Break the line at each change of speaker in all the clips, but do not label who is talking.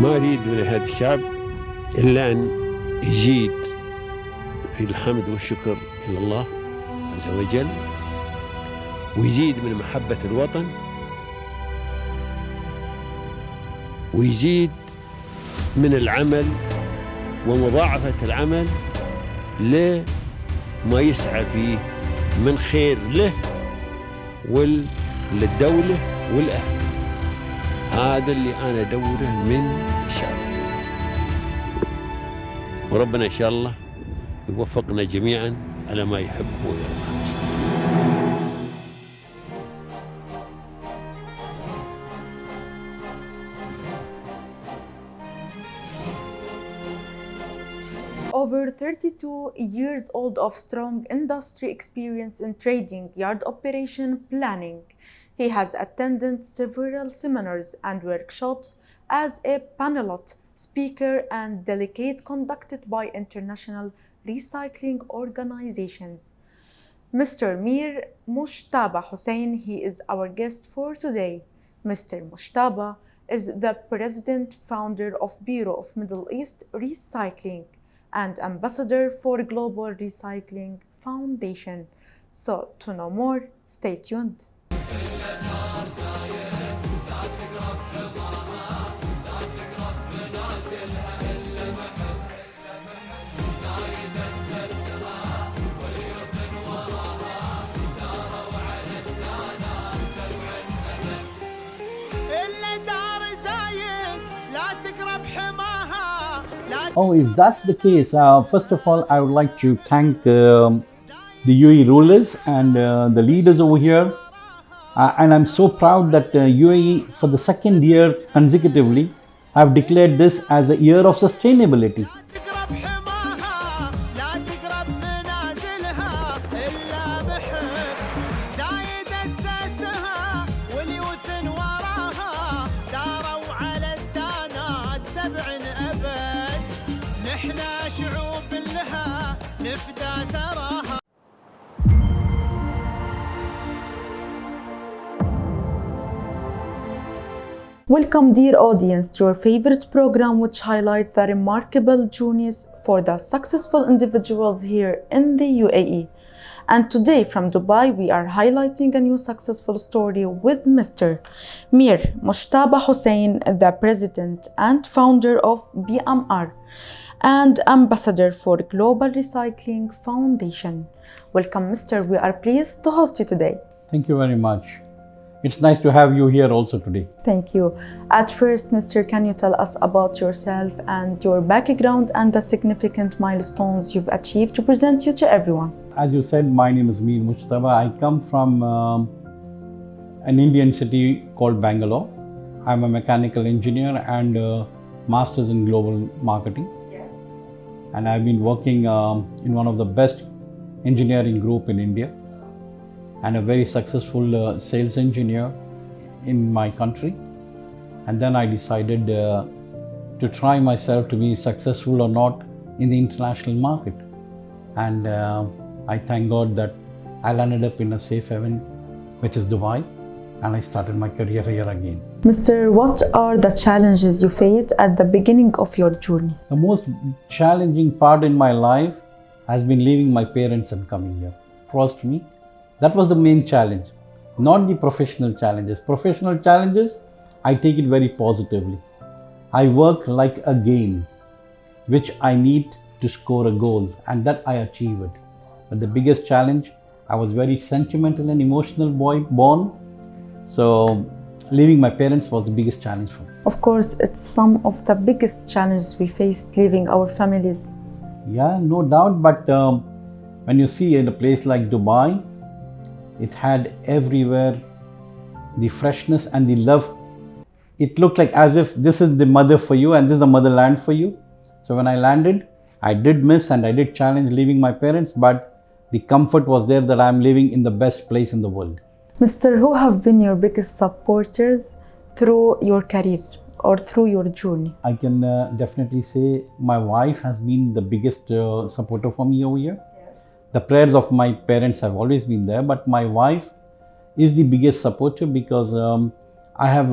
ما أريد من هذا الشعب إلا أن يزيد في الحمد والشكر إلى الله عز وجل، ويزيد من محبة الوطن، ويزيد من العمل ومضاعفة العمل لما يسعى فيه من خير له وللدولة والأهل. هذا اللي أنا أدوره من الشعب، وربنا إن شاء الله يوفقنا جميعا على ما يحب ويرضى.
Over 32 years old of strong industry experience in trading, yard operation planning. He has attended several seminars and workshops as a panelist, speaker and delegate conducted by international recycling organizations. Mr. Mir Mujtaba Hussain, he is our guest for today. Mr. Mujtaba is the president founder of Bureau of Middle East Recycling and ambassador for Global Recycling Foundation. So to know more, stay tuned.
Oh, if that's the case, first of all, I would like to thank the UAE rulers and the leaders over here. And I'm so proud that UAE, for the second year consecutively, have declared this as a year of sustainability.
Welcome, dear audience, to your favorite program which highlights the remarkable journeys for the successful individuals here in the UAE. And today from Dubai, we are highlighting a new successful story with Mr. Mir Mujtaba Hussain, the president and founder of BMR and ambassador for Global Recycling Foundation. Welcome, Mr. We are pleased to host you today.
Thank you very much. It's nice to have you here also today.
Thank you. At first, Mr., can you tell us about yourself and your background and the significant milestones you've achieved to present you to everyone?
As you said, my name is Mir Mujtaba. I come from an Indian city called Bangalore. I'm a mechanical engineer and master's in global marketing.
Yes.
And I've been working in one of the best engineering group in India, and a very successful sales engineer in my country. And then I decided to try myself to be successful or not in the international market. And I thank God that I landed up in a safe haven, which is Dubai, and I started my career here again.
Mr., what are the challenges you faced at the beginning of your journey?
The most challenging part in my life has been leaving my parents and coming here. Trust me, that was the main challenge, not the professional challenges. Professional challenges, I take it very positively. I work like a game, which I need to score a goal, and that I achieve it. But the biggest challenge, I was very sentimental and emotional boy born. So leaving my parents was the biggest challenge for me.
Of course, it's some of the biggest challenges we face leaving our families.
Yeah, no doubt. But when you see in a place like Dubai, it had everywhere the freshness and the love. It looked like as if this is the mother for you and this is the motherland for you. So when I landed, I did miss and I did challenge leaving my parents, but the comfort was there that I'm living in the best place in the world.
Mr., who have been your biggest supporters through your career or through your journey?
I can definitely say my wife has been the biggest supporter for me over here. The prayers of my parents have always been there, but my wife is the biggest supporter because I have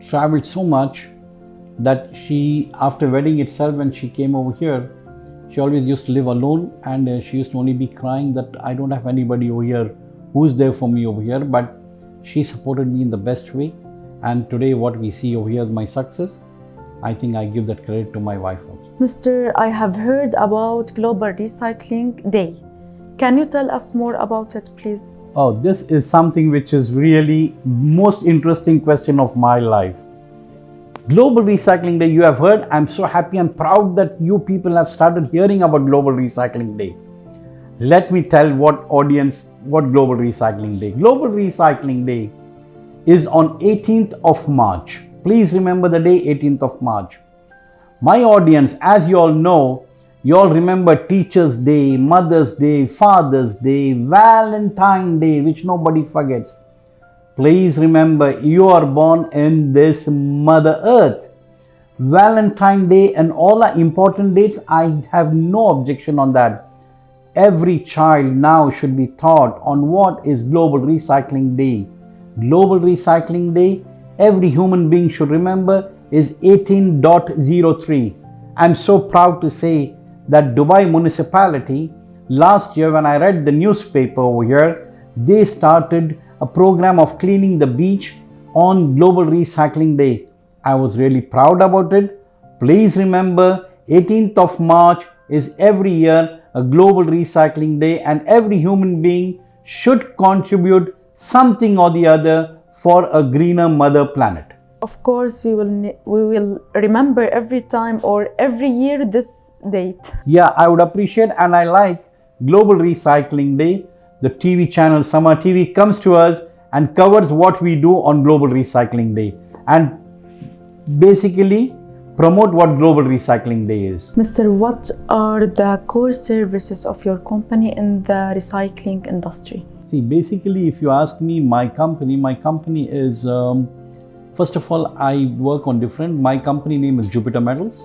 traveled so much that she, after wedding itself, when she came over here, she always used to live alone, and she used to only be crying that I don't have anybody over here who's there for me over here. But she supported me in the best way, and today what we see over here, my success, I think I give that credit to my wife also.
Mr. I have heard about Global Recycling Day. Can you tell us more about it, please?
Oh, this is something which is really most interesting question of my life. Global Recycling Day, you have heard. I'm so happy and proud that you people have started hearing about Global Recycling Day. Let me tell what Global Recycling Day. Global Recycling Day is on 18th of March. Please remember the day, 18th of March. My audience, as you all know, you all remember Teachers' Day, Mother's Day, Father's Day, Valentine's Day, which nobody forgets. Please remember, you are born in this Mother Earth. Valentine's Day and all are important dates. I have no objection on that. Every child now should be taught on what is Global Recycling Day. Global Recycling Day, every human being should remember, is 18.03. I'm so proud to say that Dubai municipality, last year when I read the newspaper over here, they started a program of cleaning the beach on Global Recycling Day. I was really proud about it. Please remember, 18th of March is every year a Global Recycling Day, and every human being should contribute something or the other for a greener mother planet.
Of course, we will remember every time or every year this date.
Yeah, I would appreciate, and I like Global Recycling Day. The TV channel Summer TV comes to us and covers what we do on Global Recycling Day and basically promote what Global Recycling Day is.
Mr. What are the core services of your company in the recycling industry?
See, basically, if you ask me, my company is, first of all, I work on different, my company name is Jupiter Metals.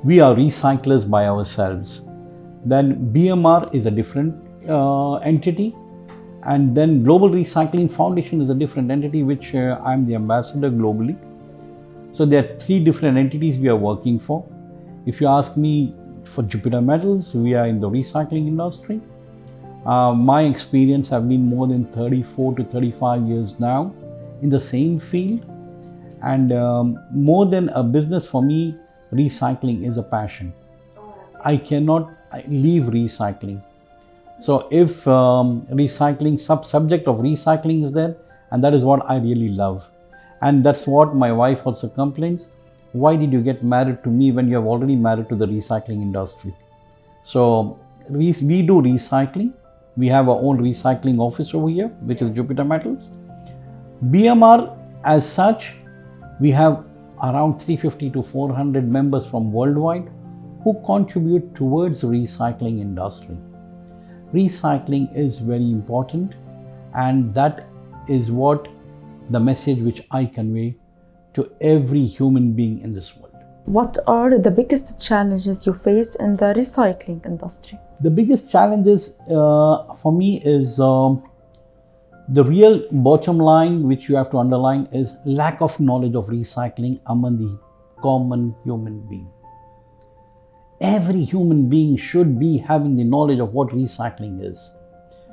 We are recyclers by ourselves. Then BMR is a different entity, and then Global Recycling Foundation is a different entity which I'm the ambassador globally. So there are three different entities we are working for. If you ask me, for Jupiter Metals, we are in the recycling industry. My experience have been more than 34 to 35 years now in the same field, and more than a business for me, recycling is a passion. I cannot leave recycling. So if recycling, subject of recycling is there, and that is what I really love. And that's what my wife also complains. Why did you get married to me when you have already married to the recycling industry? So we do recycling. We have our own recycling office over here, which is Jupiter Metals. BMR as such, we have around 350 to 400 members from worldwide who contribute towards the recycling industry. Recycling is very important, and that is what the message which I convey to every human being in this world.
What are the biggest challenges you face in the recycling industry?
The biggest challenges for me is the real bottom line, which you have to underline, is lack of knowledge of recycling among the common human being. Every human being should be having the knowledge of what recycling is.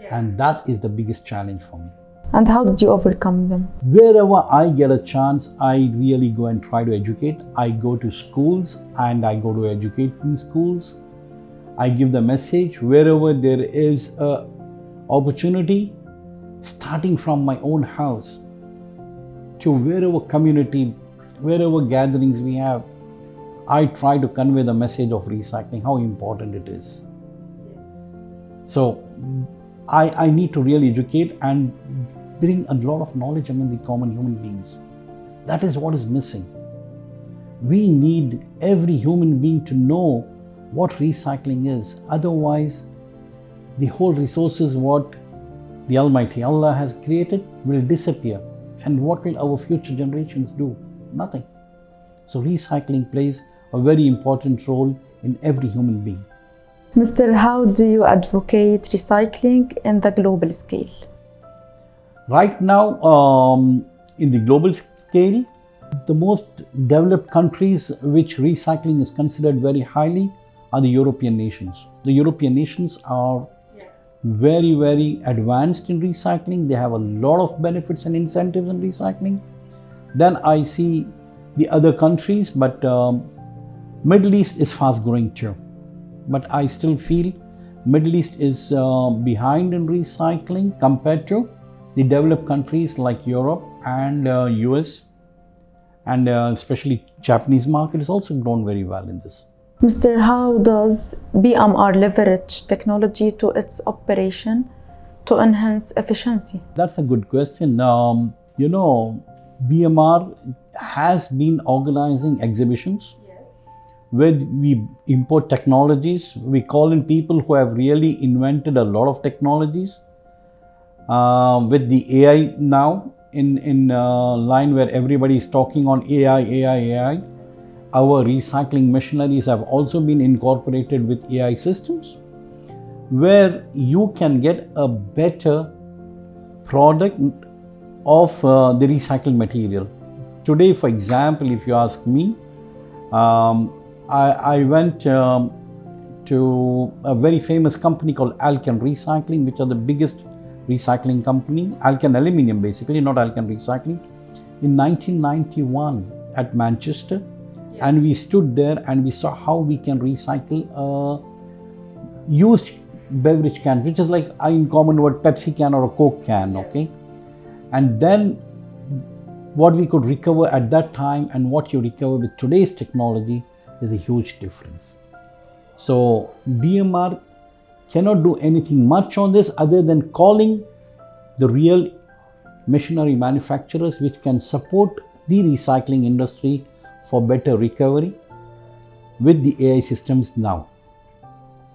Yes. And that is the biggest challenge for me.
And how did you overcome them?
Wherever I get a chance, I really go and try to educate. I go to schools and I go to educating schools. I give the message wherever there is a opportunity, starting from my own house to wherever community, wherever gatherings we have. I try to convey the message of recycling, how important it is. Yes. So I need to really educate and bring a lot of knowledge among the common human beings. That is what is missing. We need every human being to know what recycling is. Otherwise, the whole resources what the Almighty Allah has created will disappear. And what will our future generations do? Nothing. So recycling plays a very important role in every human being.
Mr. How do you advocate recycling in the global scale?
Right now, in the global scale, The most developed countries which recycling is considered very highly are the European nations. The European nations are very, very advanced in recycling. They have a lot of benefits and incentives in recycling. Then I see the other countries, but Middle East is fast growing too. But I still feel Middle East is behind in recycling compared to the developed countries like Europe and US, and especially Japanese market is also grown very well in this.
Mr. How does BMR leverage technology to its operation to enhance efficiency?
That's a good question. BMR has been organizing exhibitions where we import technologies. We call in people who have really invented a lot of technologies. With the AI now in line where everybody is talking on AI. Our recycling machineries have also been incorporated with AI systems where you can get a better product of the recycled material. Today, for example, if you ask me, I went to a very famous company called Alcan Recycling, which are the biggest recycling company, Alcan Aluminium basically, not Alcan Recycling, in 1991 at Manchester. And we stood there and we saw how we can recycle used beverage cans, which is like in common word Pepsi can or a Coke can, okay? And then what we could recover at that time and what you recover with today's technology is a huge difference. So BMR cannot do anything much on this other than calling the real machinery manufacturers which can support the recycling industry for better recovery with the AI systems now.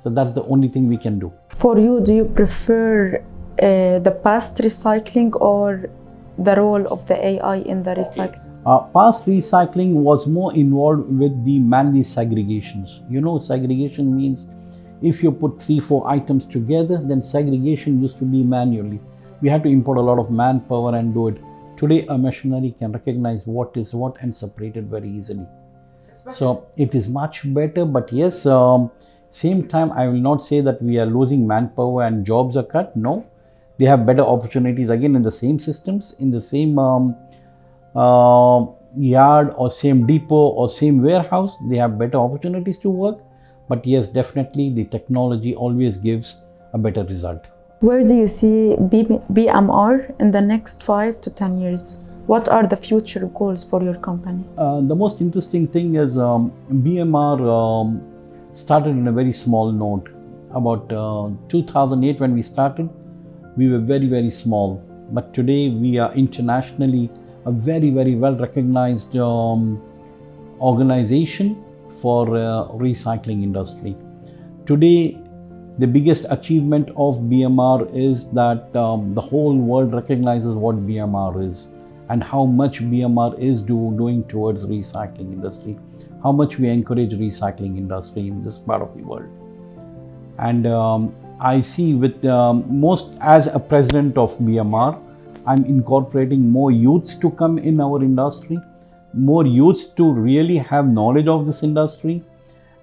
So that's the only thing we can do.
For you, do you prefer the past recycling or the role of the AI in the recycling?
Past recycling was more involved with the manual segregations. Segregation means if you put 3-4 items together, then segregation used to be manually. We had to import a lot of manpower and do it. Today, a machinery can recognize what is what and separate it very easily. So it is much better, but yes, same time, I will not say that we are losing manpower and jobs are cut. No, they have better opportunities again in the same systems, in the same yard or same depot or same warehouse. They have better opportunities to work. But yes, definitely the technology always gives a better result.
Where do you see BMR in the next 5 to 10 years? What are the future goals for your company?
The most interesting thing is BMR started in a very small note. About 2008 when we started, we were very, very small. But today we are internationally a very, very well recognized organization for recycling industry. Today, the biggest achievement of BMR is that the whole world recognizes what BMR is and how much BMR is doing towards recycling industry, how much we encourage recycling industry in this part of the world. And I see with as a president of BMR, I'm incorporating more youths to come in our industry, more youths to really have knowledge of this industry,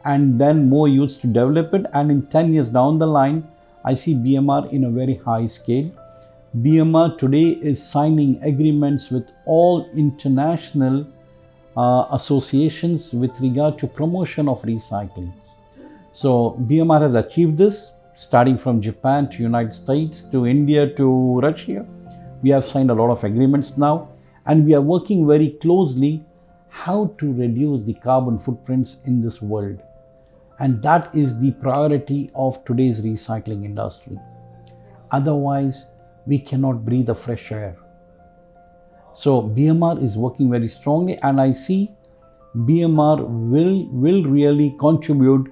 and then more youths to develop it. And in 10 years down the line, I see BMR in a very high scale. BMR today is signing agreements with all international associations with regard to promotion of recycling. So BMR has achieved this, starting from Japan to United States to India to Russia. We have signed a lot of agreements now, and we are working very closely how to reduce the carbon footprints in this world. And that is the priority of today's recycling industry. Otherwise, we cannot breathe a fresh air. So BMR is working very strongly, and I see BMR will really contribute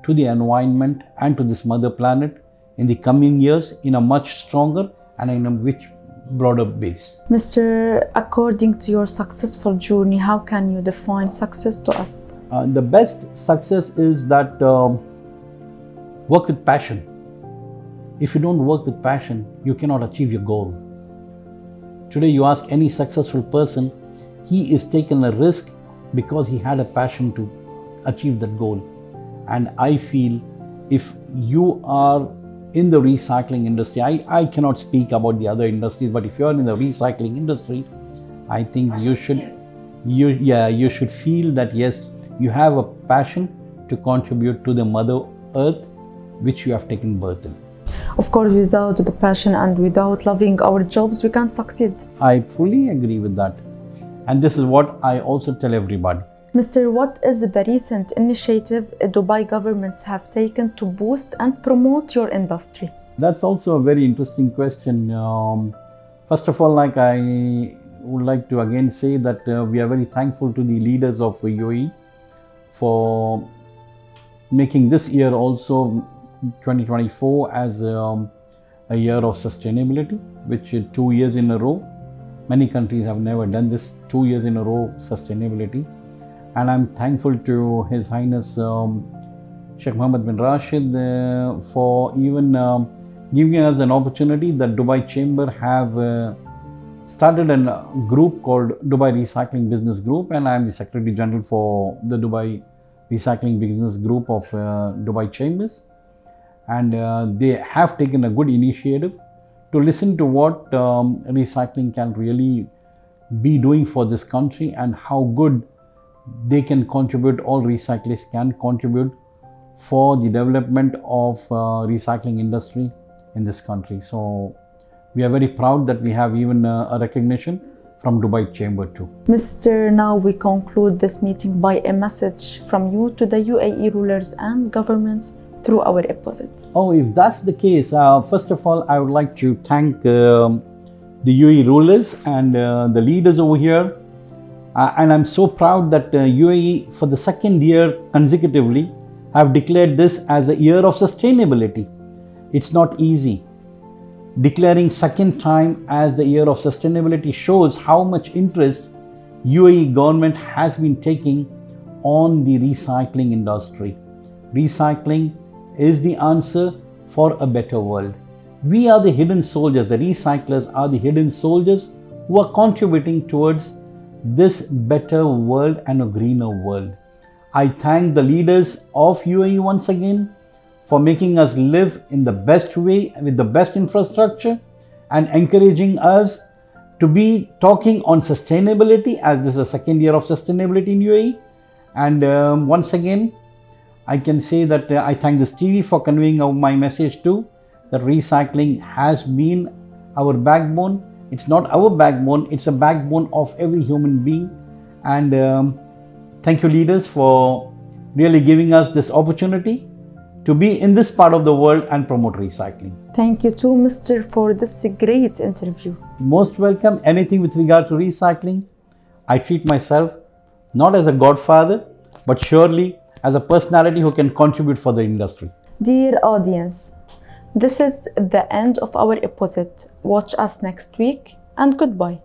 to the environment and to this mother planet in the coming years in a much stronger and in a much broader base.
Mr. According to your successful journey, how can you define success to us?
The best success is that work with passion. If you don't work with passion, you cannot achieve your goal. Today you ask any successful person, he is taking a risk because he had a passion to achieve that goal. And I feel if you are in the recycling industry, I cannot speak about the other industries, but if you are in the recycling industry, I think you should feel that yes, you have a passion to contribute to the Mother Earth which you have taken birth in.
Of course, without the passion and without loving our jobs, we can't succeed.
I fully agree with that. And this is what I also tell everybody.
Mr. What is the recent initiative Dubai governments have taken to boost and promote your industry?
That's also a very interesting question. First of all, like I would like to again say that we are very thankful to the leaders of UAE for making this year also 2024 as a year of sustainability, which 2 years in a row. Many countries have never done this, 2 years in a row sustainability. And I'm thankful to His Highness Sheikh Mohammed bin Rashid for even giving us an opportunity that Dubai Chamber have started a group called Dubai Recycling Business Group, and I am the Secretary General for the Dubai Recycling Business Group of Dubai Chambers. And they have taken a good initiative to listen to what recycling can really be doing for this country and how good they can contribute, all recyclists can contribute for the development of recycling industry in this country. So we are very proud that we have even a recognition from Dubai Chamber too.
Mr. Now we conclude this meeting by a message from you to the UAE rulers and governments through our episode.
Oh, if that's the case, first of all, I would like to thank the UAE rulers and the leaders over here. And I'm so proud that UAE for the second year consecutively have declared this as a year of sustainability. It's not easy. Declaring second time as the year of sustainability shows how much interest UAE government has been taking on the recycling industry. Recycling is the answer for a better world. We are the hidden soldiers, the recyclers are the hidden soldiers who are contributing towards this better world and a greener world. I thank the leaders of UAE once again for making us live in the best way with the best infrastructure and encouraging us to be talking on sustainability, as this is the second year of sustainability in UAE. And once again, I can say that I thank this TV for conveying my message too, that recycling has been our backbone. It's not our backbone, it's a backbone of every human being. And thank you leaders for really giving us this opportunity to be in this part of the world and promote recycling.
Thank you too, Mr. for this great interview.
Most welcome. Anything with regard to recycling, I treat myself not as a godfather, but surely as a personality who can contribute for the industry.
Dear audience, this is the end of our episode. Watch us next week and goodbye.